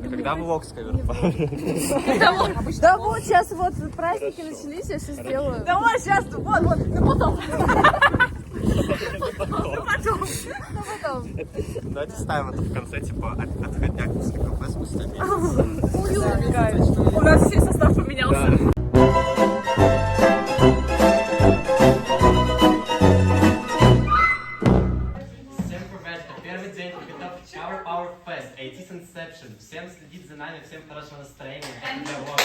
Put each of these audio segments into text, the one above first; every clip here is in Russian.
Когда влог с каверпа? Да вот, сейчас вот праздники начались, я все сделаю. Да вот, сейчас, вот, ну потом. Ну потом. Давайте ставим это в конце, типа, отходняк после кафе спустя месяц. У нас все состав поменялся. Всем привет, это первый день подготовки Shower Power Fest, AT's Inception. Всем следить за нами, всем хорошего настроения. Для влога.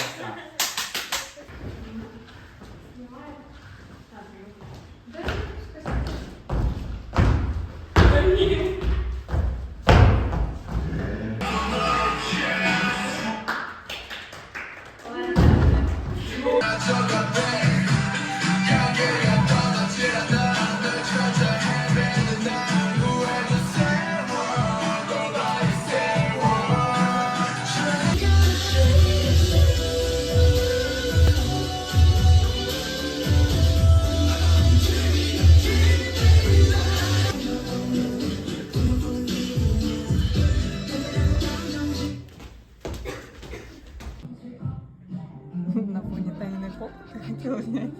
На фоне Таниной попы хотела снять.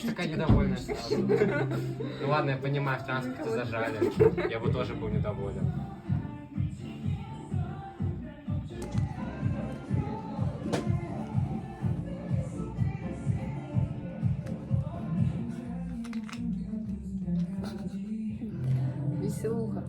Такая недовольная сразу. Ну ладно, я понимаю, в транспорте зажали. Я бы тоже был недоволен. Веселуха.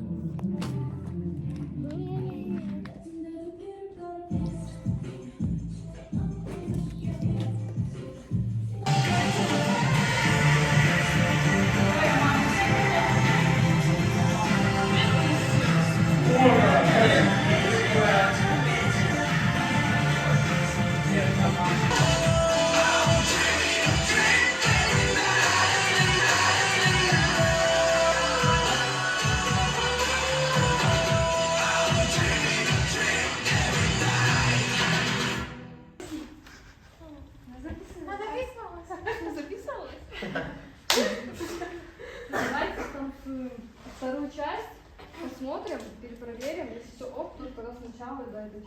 Давайте там вторую часть посмотрим, перепроверим. Если все ок, то тогда сначала да, это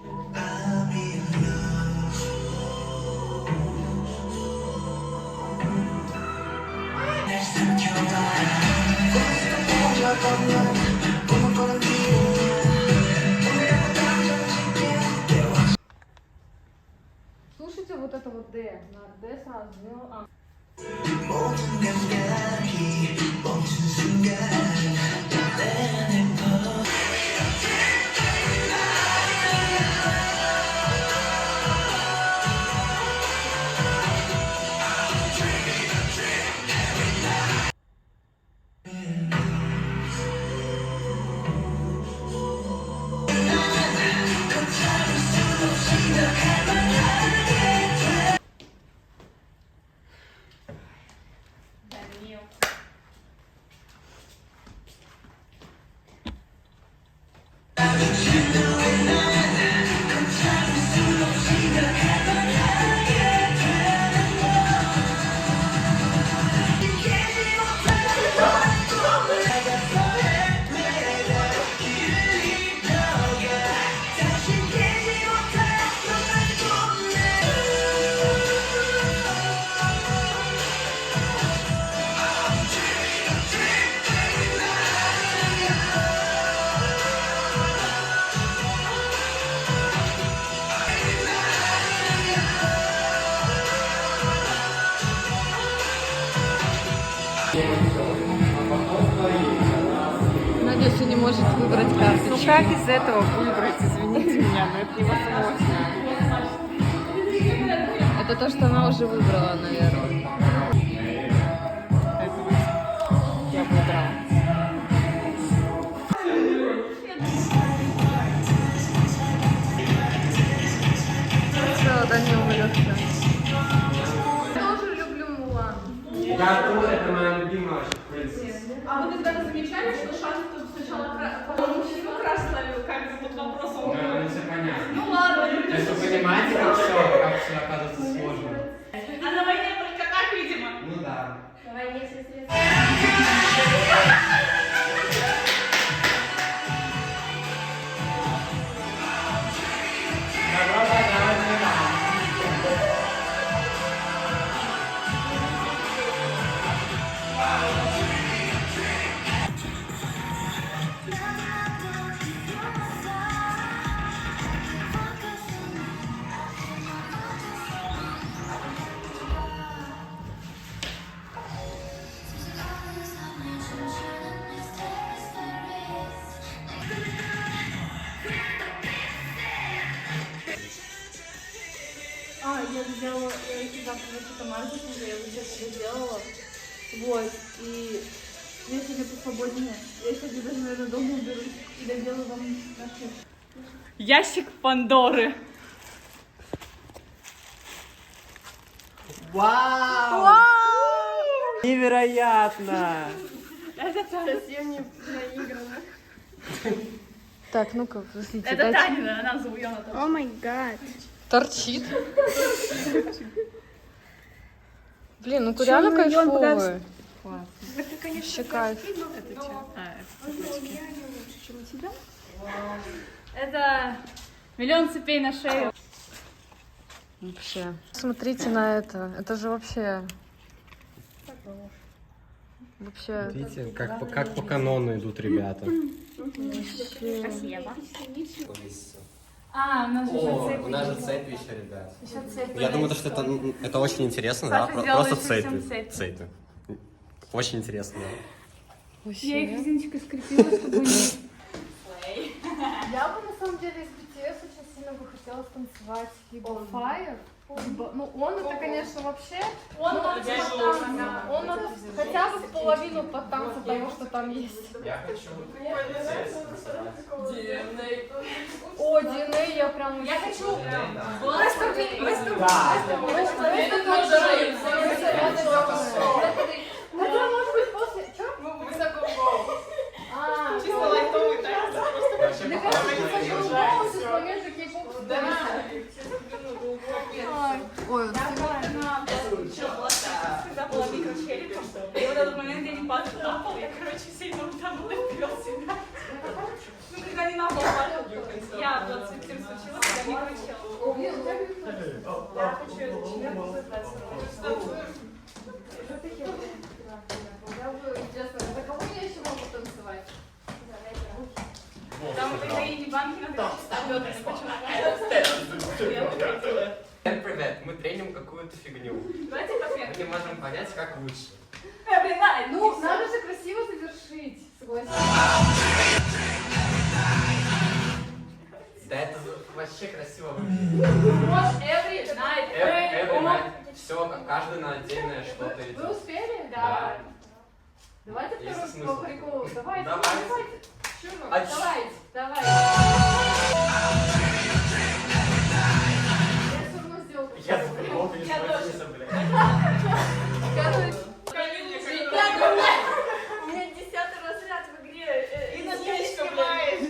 слушайте вот это вот D. На D сразу. Надя еще не может выбрать карточку. Ну как из этого выбрать, извините меня, но это невозможно. Это то, что она уже выбрала, наверное. Я выбрала. Все, Даня увлекся. Я тоже люблю Мулан. Я тоже, это моя любимая вообще принцесса. А вы когда замечали, что Шаша тут сначала мужчину красную, как бы под вопросом? Да, ну все понятно. Ну ладно, люди. То есть вы понимаете, как все оказывается сложно? А на войне только так, видимо. Ну да. На войне все средства. сделала, я всегда что-то маркетинга, я уже это сделала. Вот, и я сегодня посвободнее. Я сегодня даже, наверное, дома уберусь и доделаю вам наши... Ящик Пандоры. Вау! Невероятно! Совсем не наиграно. Так, ну-ка, простите. Это Танина, она зовут ее. О май гад. Торчит. Блин, ну реально кайфовые. Это, конечно, Вообще кайф. Это что? Это миллион цепей на шею. Вообще. Смотрите на это. Это же вообще... Вообще... Видите, как по канону идут ребята. Спасибо. А, у нас же еще цепи. У нас же цепи еще, ребят. Еще цепи. Я думаю, что это очень интересно, Саша да? сделала Просто еще всем цепи. цепи. Цепи. Очень интересно, да. Я их резиночкой скрепила, чтобы не... Я бы на самом деле из BTS очень сильно бы хотела станцевать либо Fire, либо... Ну, он это, конечно, вообще... Он хотя бы половину под танца того, что там есть. Я хочу. О, DNA, я прям... Я хочу... Хотя, может быть, после... Чё? А, Чисто лайтовый танец. Вообще мне похоже кажется, на это Angel. был с момента кей-поп. Ой, Когда была микрочеликом, и вот этот момент я не падаю на пол, я, короче, сильно утонула и вперед себя. Ну, когда не на пол падал. Я вот с этим случилось, когда микрочел. Я хочу это член я бы, интересно, за кого я еще могу танцевать? Там в Украине банки на 300 бедрами Всем привет, мы треним какую-то фигню. Давайте Мы посмотрим. не можем понять, как лучше. Блин, на, Ну, надо же красиво завершить, согласен. Да это вообще красиво выглядит. Watch every night. Все, каждый на отдельное что-то Вы идет. успели? Да. Давайте Есть второй смысл. по приколу. Давайте, Давайте. давайте. Чё? А Давайте, давайте. Я все равно сделаю. Я забыл, не Я тоже. спросился, блядь. У меня 10-й разряд в игре. И на не снимаешь.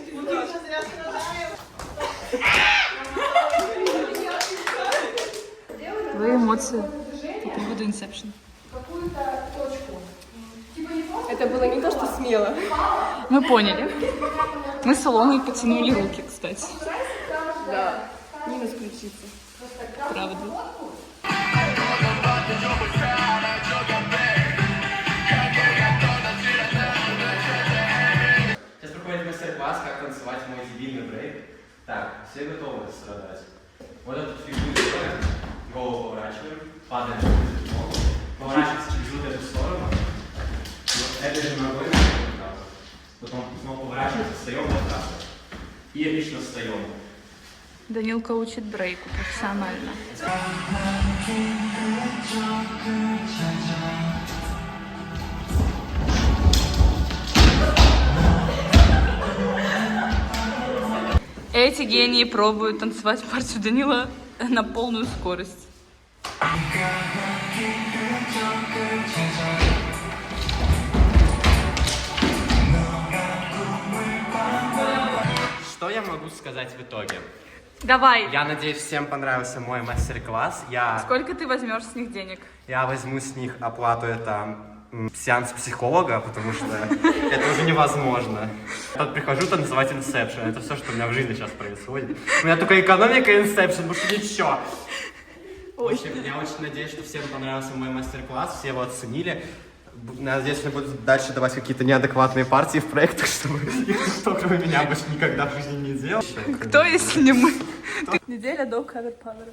Твои эмоции по поводу Inception. Какую-то точку. Типа не просто Это было не то, что смело. Мы поняли. Мы с Соломой потянули руки, кстати. да. Минус ключица. Правда. Сейчас проходит мастер-класс, как танцевать мой дебильный брейк. Так, все готовы страдать. Вот эту фигуру делаем, голову поворачиваем, падаем на ногу, поворачиваемся через вот эту сторону, вот этой же ногой вот так. Потом снова поворачиваемся, встаем вот так. И лично встаем. Данилка учит брейку профессионально. Эти гении пробуют танцевать партию Данила на полную скорость. Что я могу сказать в итоге? Давай. Я надеюсь, всем понравился мой мастер-класс. Сколько ты возьмешь с них денег? Я возьму с них оплату, это сеанс психолога, потому что это уже невозможно. Я прихожу танцевать Inception, это все, что у меня в жизни сейчас происходит. У меня только экономика Inception, больше ничего. В общем, я очень надеюсь, что всем понравился мой мастер-класс, все его оценили. Надеюсь, мне будут дальше давать какие-то неадекватные партии в проектах, чтобы никто, кроме меня, больше никогда в жизни не делал. Кто, если не мы? Неделя до кавер-павера.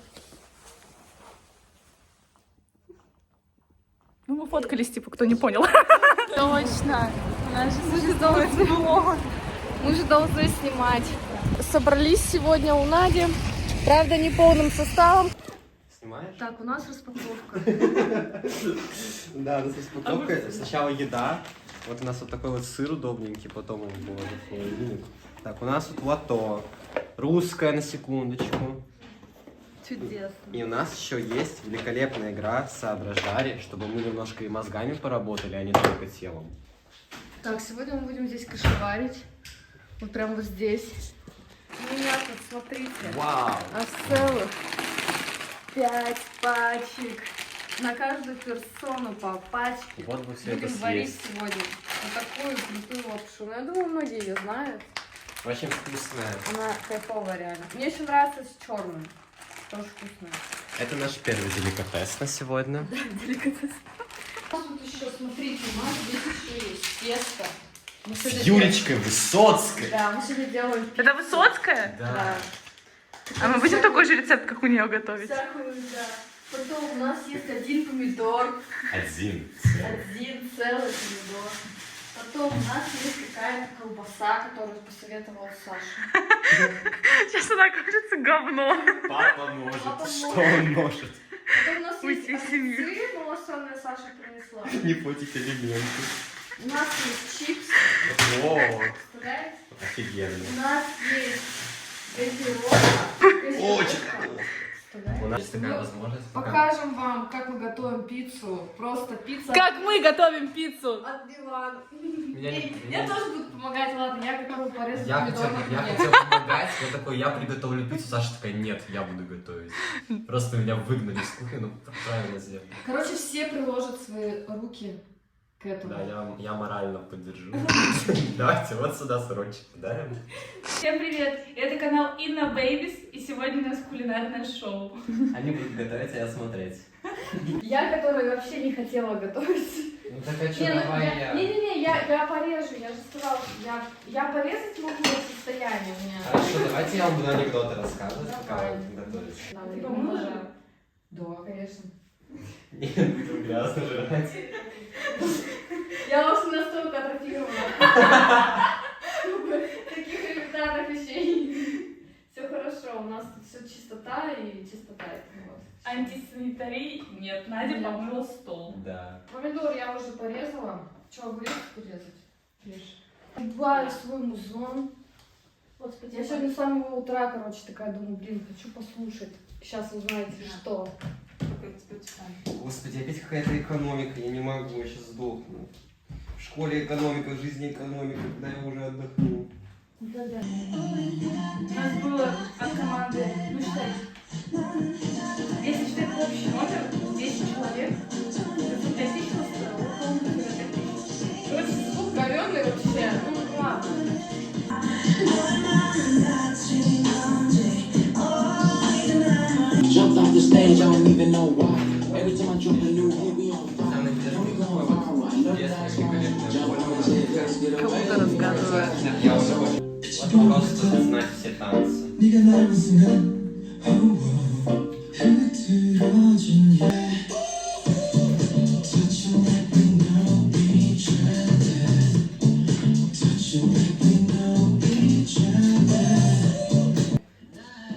Ну, мы фоткались, типа, кто не понял. Точно. Мы же должны снимать. Собрались сегодня у Нади. Правда, не полным составом. снимаешь? Так, у нас распаковка. Да, у нас распаковка. Сначала еда. Вот у нас вот такой вот сыр удобненький, потом он положит в холодильник. Так, у нас вот лото. Русская, на секундочку. Чудесно. И у нас еще есть великолепная игра «Соображари», чтобы мы немножко и мозгами поработали, а не только телом. Так, сегодня мы будем здесь кашеварить. Вот прям вот здесь. У меня тут, смотрите, Вау! аж целых 5 пачек. На каждую персону по пачке. Вот бы все это Будем варить съесть. сегодня вот такую крутую лапшу. Ну, я думаю, многие ее знают. Очень вкусная. Она кайфовая реально. Мне еще нравится с черным. Тоже вкусная. Это наш первый деликатес на сегодня. Деликатес. Тут еще, смотрите, у нас здесь еще есть тесто. Мы С сегодня Юлечкой Высоцкой. делаем- Да, мы сегодня делаем пиццу. Это Высоцкая? Да. А мы будем такой же рецепт, как у нее готовить? Всякую, да. Потом у нас есть один помидор. Один. Один целый помидор. Потом у нас есть какая-то колбаса, которую посоветовал Саша. Сейчас она кажется говно. Папа может. Папа Что может. он может? Потом у нас Уйти есть из семьи. огурцы, малосольные Саша принесла. Не путать элементы. У нас есть чипсы. О, Представляете? офигенно. У нас есть газировка. Очень Представляете? У нас есть такая возможность. Покажем вам, как мы готовим пиццу. Просто пицца Как мы готовим пиццу? от дивана. Меня не- Я тоже буду помогать, ладно, я готова порезать Я помидор. хотел помогать, я такой, я приготовлю пиццу, Саша такая, нет, я буду готовить. Просто меня выгнали из кухни, ну правильно сделали. Короче, все приложат свои руки к этому. Да, я морально поддержу. Давайте вот сюда сырочек дарим. Всем привет! Это канал Инна Бэйбис, и сегодня у нас кулинарное шоу. Они будут готовить, а я смотреть. Я, которая вообще не хотела готовить. Ну так а Не, ну, Не-не-не, я порежу, я же сказала, я порезать могу в состоянии у меня. Хорошо, давайте я вам буду анекдоты рассказывать, пока Давай. вы готовите. Надо Типа его мыло? нажать. Да, конечно. Нет, будем грязно жрать. Я вообще настолько атрофирована. Таких элементарных вещей. Все хорошо, у нас тут все чистота и чистота. Вот. Антисанитарии нет, Надя Нет. помыла стол. Да. Помидор я уже порезала. Че, огурец порезать? Режь. Убавлю свой музон. Господи, Я сегодня с самого утра, короче, такая думаю, блин, хочу послушать. Сейчас узнаете, что. Господи, опять какая-то экономика, я не могу, я сейчас сдохну. В школе экономика, в жизни экономика, когда я уже отдохну. Да-да. У нас было от команды, ну считай, если считать общий номер, 10 человек, 5 тысяч Короче, звук говёный вообще. Ну, ладно. Jumped off the stage, I don't even know why. Every time I jump a new hit, we on fire. We gon' ride, let's get away. Я уже вот просто знать все танцы.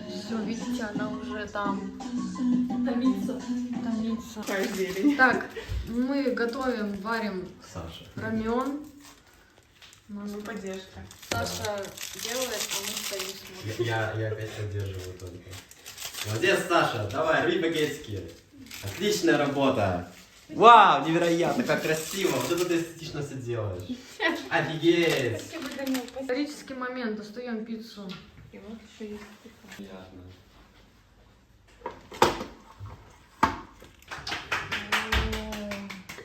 Все, видите, она уже там томится. томится. Так, мы готовим, варим Саша. рамен. Ну, поддержка. Саша делает, а мы стоим смотрим. Я опять поддерживаю только. Молодец, Саша, давай, рви багетики. Отличная работа. Вау, невероятно, как красиво. Вот это ты эстетично все делаешь. Офигеть. Спасибо, Данил. Исторический момент, достаем пиццу. И вот еще есть. Приятно.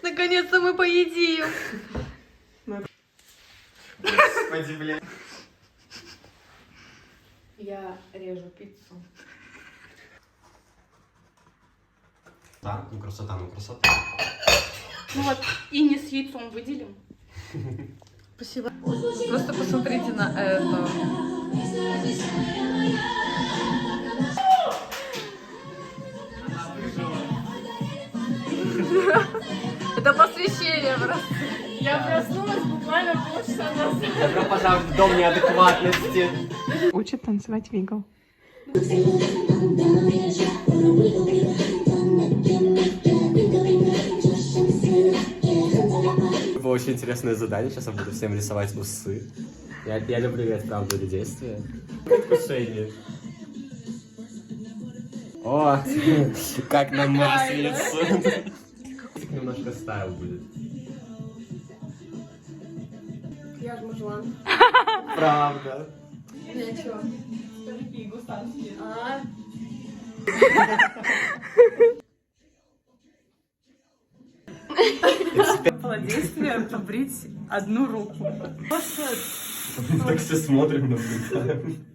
Наконец-то мы поедим. Господи, блин. Я режу пиццу. Да, ну красота, ну красота. Ну вот, и не с яйцом выделим. Спасибо. Просто посмотрите на это. Это посвящение просто. Я проснулась буквально полчаса назад. Добро пожаловать в дом неадекватности. Учит танцевать Вигл. Было очень интересное задание, сейчас я буду всем рисовать усы. Я люблю играть правду или действие. Предвкушение. О, как на маслице. Немножко стайл будет. Я ж мужлан. Правда. Ничего. А, Было действие побрить одну руку. Так все смотрим, наблюдаем.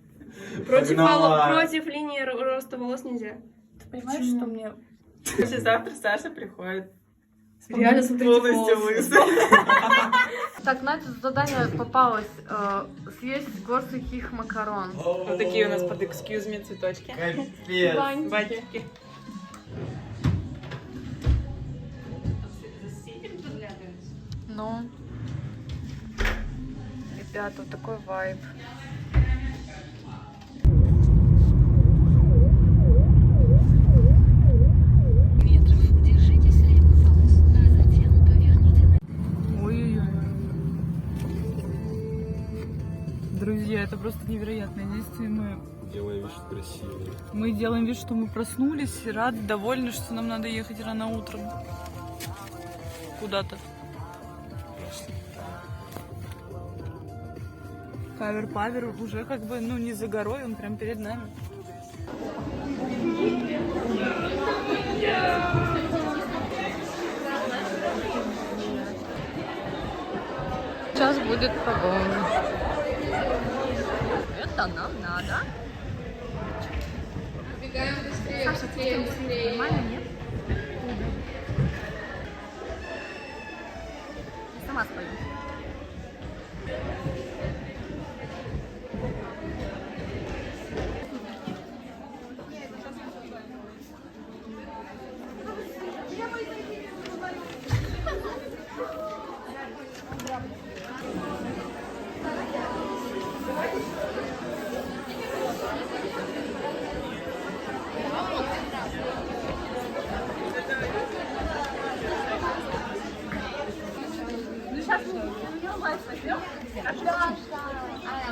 Против, Погнала. против линии роста волос нельзя. Ты понимаешь, что мне... Если завтра Саша приходит реально смотрите полностью волосы. лысый. Так, Надя задание попалось. Съесть гор сухих макарон. Вот такие у нас под excuse me цветочки. Капец. Бантики. Ну, ребята, вот такой вайб. Ой-ой-ой. Друзья, это просто невероятное действие. Делаем вид, что красивый. Мы делаем вид, что мы проснулись, и рады, довольны, что нам надо ехать рано утром. Куда-то. Кавер-павер уже как бы, ну, не за горой, он прям перед нами. Сейчас будет погон. Это нам надо. Убегаем быстрее, быстрее, быстрее. Нормально, нет? Сама спою.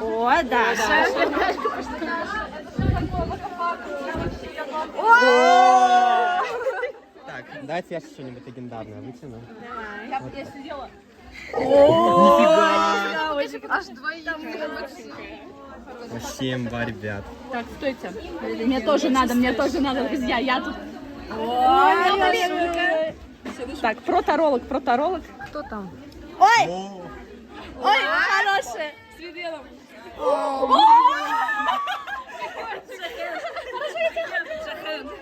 О, Даша. Так, давайте я что-нибудь легендарное вытяну. Я сидела. Нифига! Аж двоих. Вообще имба, ребят. Так, стойте. Мне тоже надо, друзья. Я тут. Так, проторолог. Кто там? Ой, хорошая. С виделом.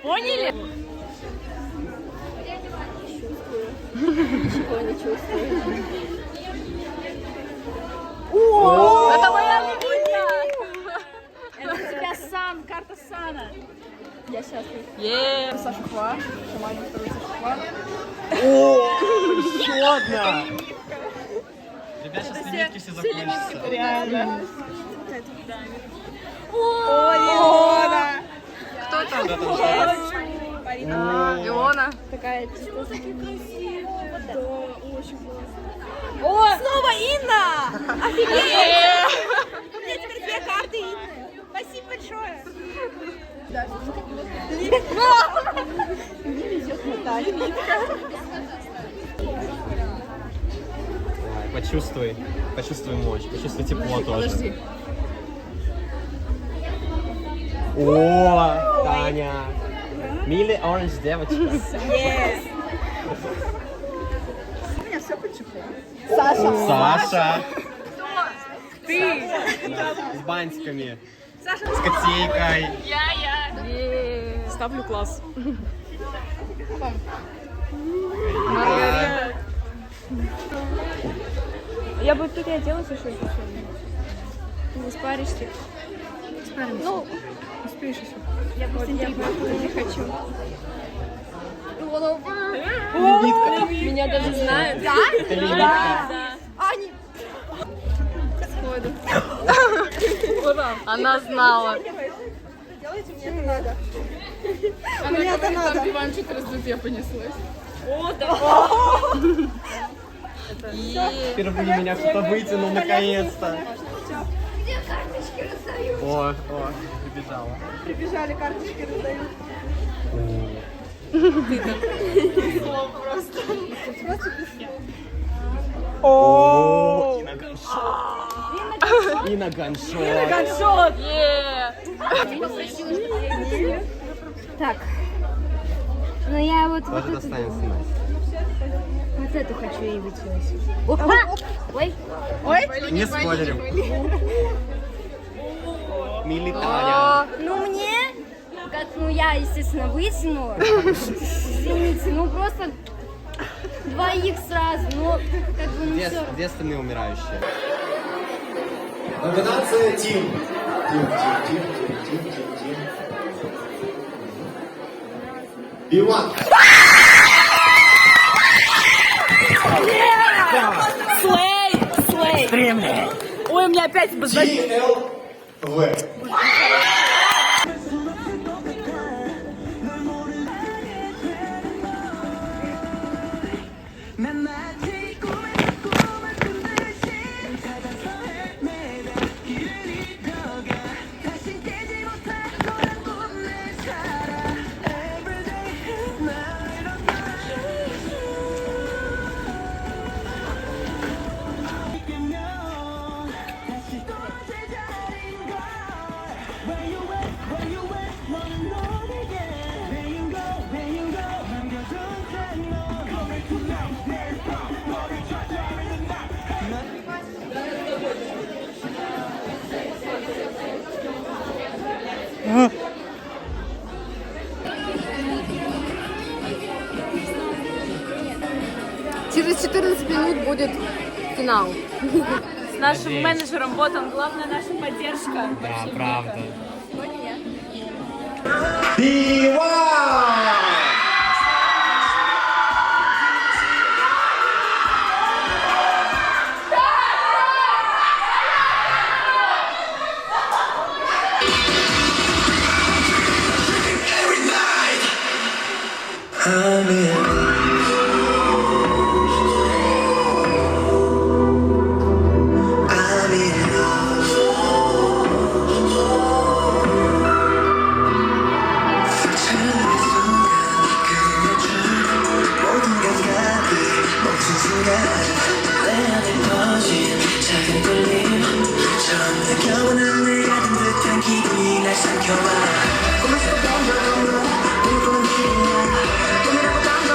Поняли? Это моя любимая. Это у тебя сан, карта сана. Я счастлив. Саша Хва. Шаманин второй Саша Хва. Еще одна! Ребят, сейчас лимитки все закончатся. Реально. Кто там? Кто там что? Иона. Такая чисто красивая. Да, очень классно. Снова Инна! Офигеть! У меня теперь 2 карты Инны. Спасибо большое. Не везет Наталья. Почувствуй мощь, почувствуй тепло тоже. Подожди. О, Таня. Милли Оранж девочка. Yes. Саша. Ты. С бантиками. С котейкой. Ставлю класс. Я бы тут и оделась еще сегодня. Вы спаришься. Спаримся. Ну, успеешь еще. Я просто не хочу. Лимитка. Меня даже знают. Да? Это лимитка. Ани. Она знала. делайте, мне это надо. Мне это надо. Диванчик раздутья понеслось. Впервые меня кто-то вытянул наконец-то. Где карточки раздают? О, прибежала. Прибежали, карточки раздают. О, и на ганшот. Ганшот! Так. Ну я вот Тоже достанется Настя. вот эту хочу и вытянуть. Ой. Не спойлерим. Милитария. Ну мне, как, ну я, естественно, вытяну. Извините, ну просто 2 сразу, ну как бы ну все. Где остальные умирающие? Номинация Тим. Иван. Слей! Ой, у меня опять ТЛВ. Через 14 минут будет финал. с нашим менеджером ботом. Главная наша поддержка. Да, правда. Иван. 꿈에서 던져본 꿈을 꾸는 길이야 꿈이라고 던져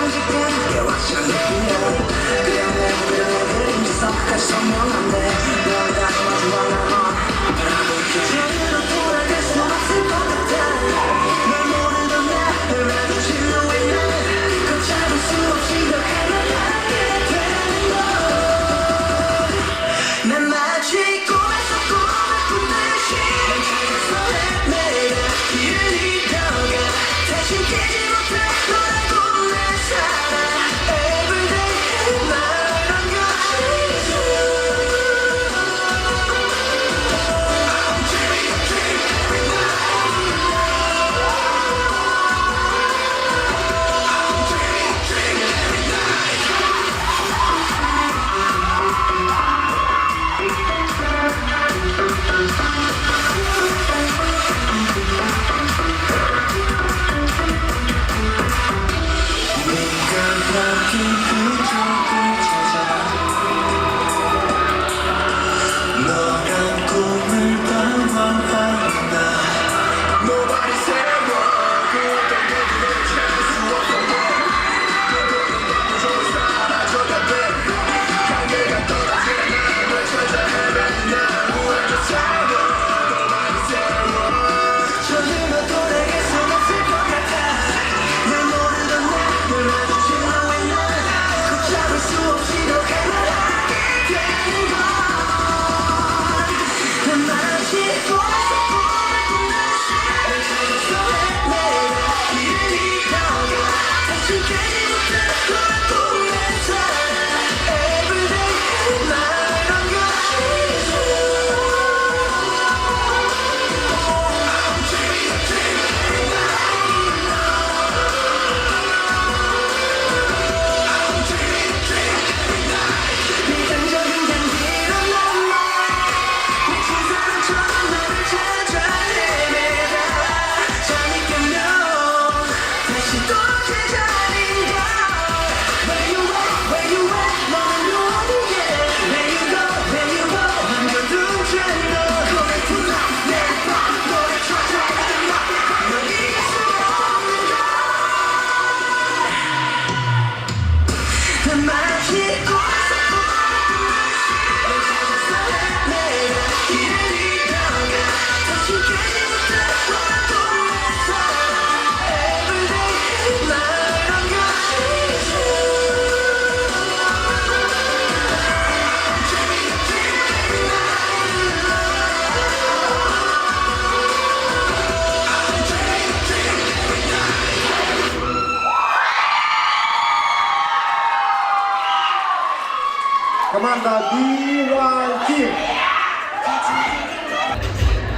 Команда B1 Team.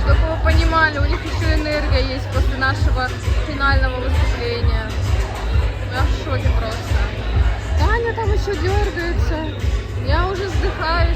Чтобы вы понимали, у них еще энергия есть после нашего финального выступления. Я в шоке просто. Таня там еще дергается. Я уже вздыхаю,